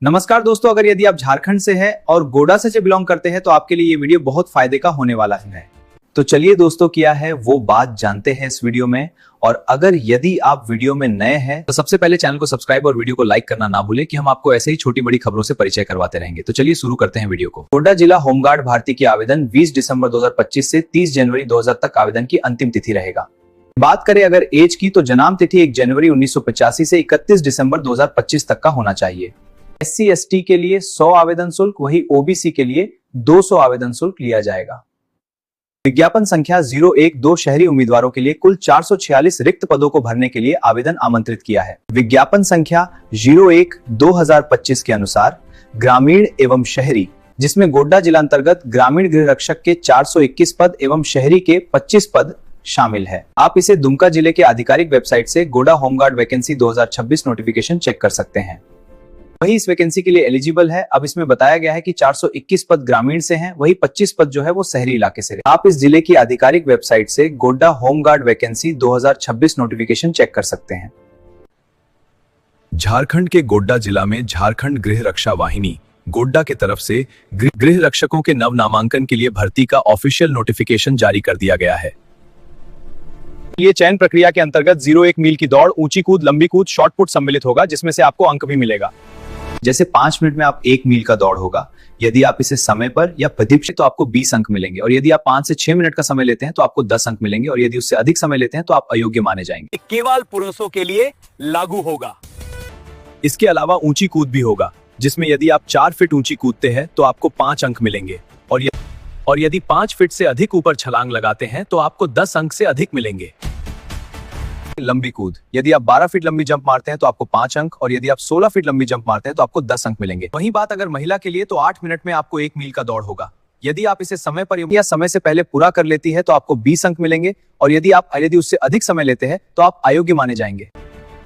नमस्कार दोस्तों, अगर यदि आप झारखंड से हैं और गोड्डा से बिलोंग करते हैं तो आपके लिए ये वीडियो बहुत फायदे का होने वाला है। तो चलिए दोस्तों, क्या है वो बात जानते हैं इस वीडियो में। और अगर यदि आप वीडियो में नए हैं तो सबसे पहले चैनल को सब्सक्राइब और वीडियो को लाइक करना ना भूलें कि हम आपको ऐसे ही छोटी बड़ी खबरों से परिचय करवाते रहेंगे। तो चलिए शुरू करते हैं वीडियो को। गोड्डा जिला होमगार्ड भर्ती की आवेदन 20 दिसंबर 2025 से 30 जनवरी 2000 तक आवेदन की अंतिम तिथि रहेगा। बात करें अगर एज की, तो जन्म तिथि 1 जनवरी 1985 से 31 दिसंबर 2025 तक का होना चाहिए। SC/ST के लिए 100 आवेदन शुल्क, वही OBC के लिए 200 आवेदन शुल्क लिया जाएगा। विज्ञापन संख्या 012 शहरी उम्मीदवारों के लिए कुल 446 रिक्त पदों को भरने के लिए आवेदन आमंत्रित किया है। विज्ञापन संख्या 01/2025 के अनुसार ग्रामीण एवं शहरी, जिसमें गोड्डा जिला अंतर्गत ग्रामीण गृह रक्षक के 421 पद एवं शहरी के 25 पद शामिल है। आप इसे दुमका जिले के आधिकारिक वेबसाइट से Godda home guard vacancy 2026 notification check कर सकते हैं। वही इस वैकेंसी के लिए एलिजिबल है। अब इसमें बताया गया है कि 421 पद ग्रामीण से हैं, वही 25 पद जो है वो शहरी इलाके से। आप इस जिले की आधिकारिक वेबसाइट से Godda home guard vacancy 2026 notification check कर सकते हैं। झारखंड के गोड्डा जिला में झारखंड गृह रक्षा वाहिनी गोड्डा के तरफ से गृह रक्षकों के नव नामांकन के लिए भर्ती का ऑफिशियल नोटिफिकेशन जारी कर दिया गया है। ये चयन प्रक्रिया के अंतर्गत 01 मील की दौड़, ऊंची कूद, लंबी कूद, शॉर्ट पुट सम्मिलित होगा, जिसमें से आपको अंक भी मिलेगा। जैसे 5 मिनट में आप 1 मील का दौड़ होगा, यदि आप इसे समय पर या प्रदीप तो आपको 20 अंक मिलेंगे, और यदि आप 5 से 6 मिनट का समय लेते हैं तो आपको 10 अंक मिलेंगे, और यदि उससे अधिक समय लेते हैं तो आप अयोग्य माने जाएंगे। केवल पुरुषों के लिए लागू होगा। इसके अलावा ऊंची कूद भी होगा, जिसमें यदि आप 4 फीट ऊंची कूदते हैं तो आपको 5 अंक मिलेंगे, और यदि 5 फीट से अधिक ऊपर छलांग लगाते हैं तो आपको 10 अंक से अधिक मिलेंगे। लंबी कूद, यदि आप 12 फीट लंबी जंप मारते हैं तो आपको 5 अंक, और यदि आप 16 फीट लंबी जंप मारते हैं तो आपको 10 अंक मिलेंगे। वही बात अगर महिला के लिए, तो 8 मिनट में आपको 1 मील का दौड़ होगा। यदि आप इसे समय पर या समय से पहले पूरा कर लेती है तो आपको 20 अंक मिलेंगे, और यदि उससे अधिक समय लेते हैं तो आप अयोग्य माने जाएंगे।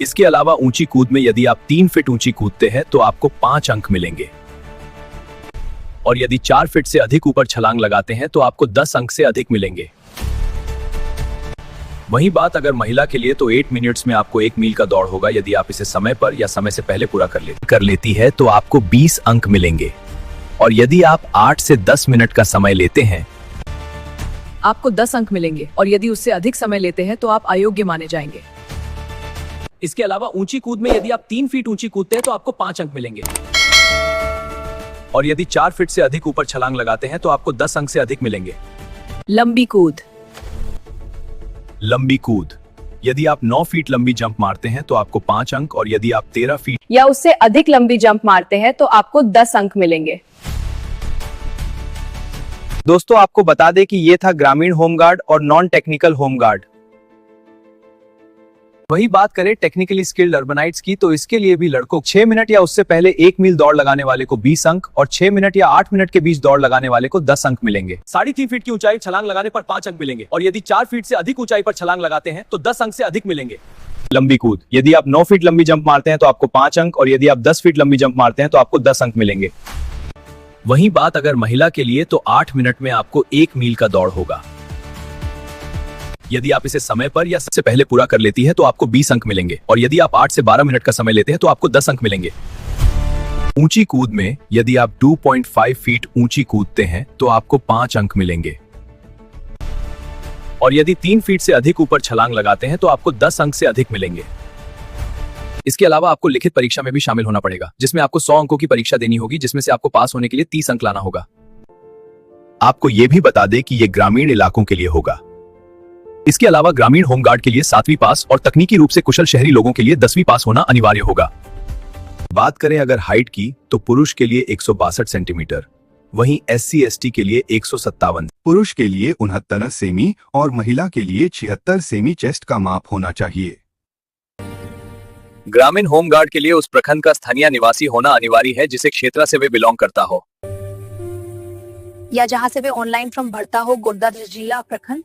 इसके अलावा ऊंची कूद में यदि आप 3 फीट ऊंची कूदते हैं तो आपको 5 अंक मिलेंगे, और यदि 4 फीट से अधिक ऊपर छलांग लगाते हैं तो आपको 10 अंक से अधिक मिलेंगे। वही बात अगर महिला के लिए, तो 8 मिनट्स में आपको 1 मील का दौड़ होगा। यदि आप इसे समय पर या समय से पहले पूरा कर लेती है तो आपको 20 अंक मिलेंगे, और यदि आप 8 से 10 मिनट का समय लेते हैं आपको 10 अंक मिलेंगे, और यदि उससे अधिक समय लेते हैं तो आप अयोग्य माने जाएंगे। इसके अलावा ऊंची कूद में यदि आप 3 फीट ऊंची कूदते हैं तो आपको 5 अंक मिलेंगे, और यदि 4 फीट से अधिक ऊपर छलांग लगाते हैं तो आपको 10 अंक से अधिक मिलेंगे। लंबी कूद, यदि आप 9 फीट लंबी जंप मारते हैं तो आपको 5 अंक, और यदि आप 13 फीट या उससे अधिक लंबी जंप मारते हैं तो आपको 10 अंक मिलेंगे। दोस्तों, आपको बता दें कि ये था ग्रामीण होमगार्ड और नॉन टेक्निकल होमगार्ड। वही बात करें टेक्निकली स्किल्ड अर्बनाइट्स की, तो इसके लिए भी लड़कों 6 मिनट या उससे पहले 1 मील दौड़ लगाने वाले को 20 अंक, और 6 मिनट या 8 मिनट के बीच दौड़ लगाने वाले को 10 अंक मिलेंगे। 3.5 फीट की ऊंचाई छलांग लगाने पर 5 अंक मिलेंगे, और यदि 4 फीट से अधिक ऊंचाई पर छलांग लगाते हैं तो 10 अंक से अधिक मिलेंगे। लंबी कूद, यदि आप 9 फीट लंबी जंप मारते हैं तो आपको 5 अंक, और यदि आप 10 फीट लंबी जंप मारते हैं तो आपको 10 अंक मिलेंगे। वही बात अगर महिला के लिए, तो 8 मिनट में आपको 1 मील का दौड़ होगा। यदि आप इसे समय पर या सबसे पहले पूरा कर लेती है तो आपको 20 अंक मिलेंगे, और यदि आप 8 से 12 मिनट का समय लेते हैं तो आपको 10 अंक मिलेंगे। ऊंची कूद में यदि आप 2.5 फीट ऊंची कूदते हैं तो आपको 5 अंक मिलेंगे, और यदि 3 फीट से अधिक ऊपर छलांग लगाते हैं तो आपको 10 अंक से अधिक मिलेंगे। इसके अलावा आपको लिखित परीक्षा में भी शामिल होना पड़ेगा, जिसमें आपको 100 अंकों की परीक्षा देनी होगी, जिसमें से आपको पास होने के लिए 30 अंक लाना होगा। आपको यह भी बता दें कि यह ग्रामीण इलाकों के लिए होगा। इसके अलावा ग्रामीण होमगार्ड के लिए 7वीं पास और तकनीकी रूप से कुशल शहरी लोगों के लिए 10वीं पास होना अनिवार्य होगा। बात करें अगर हाइट की, तो पुरुष के लिए 162 सेंटीमीटर, वहीं SC/ST के लिए 157, पुरुष के लिए 69 सेमी और महिला के लिए 76 सेमी चेस्ट का माप होना चाहिए। ग्रामीण होमगार्ड के लिए उस प्रखंड का स्थानीय निवासी होना अनिवार्य है जिसे क्षेत्र से वे बिलोंग करता हो, या जहां से वे ऑनलाइन फॉर्म भरता हो। गोड्डा जिला प्रखंड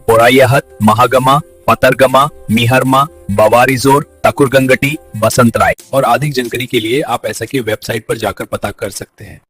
पोरायहत, महागमा, पतरगमा, मिहरमा, बवारिजोर, टकुरगंगटी, बसंतराय और अधिक जानकारी के लिए आप ऐसा की वेबसाइट पर जाकर पता कर सकते हैं।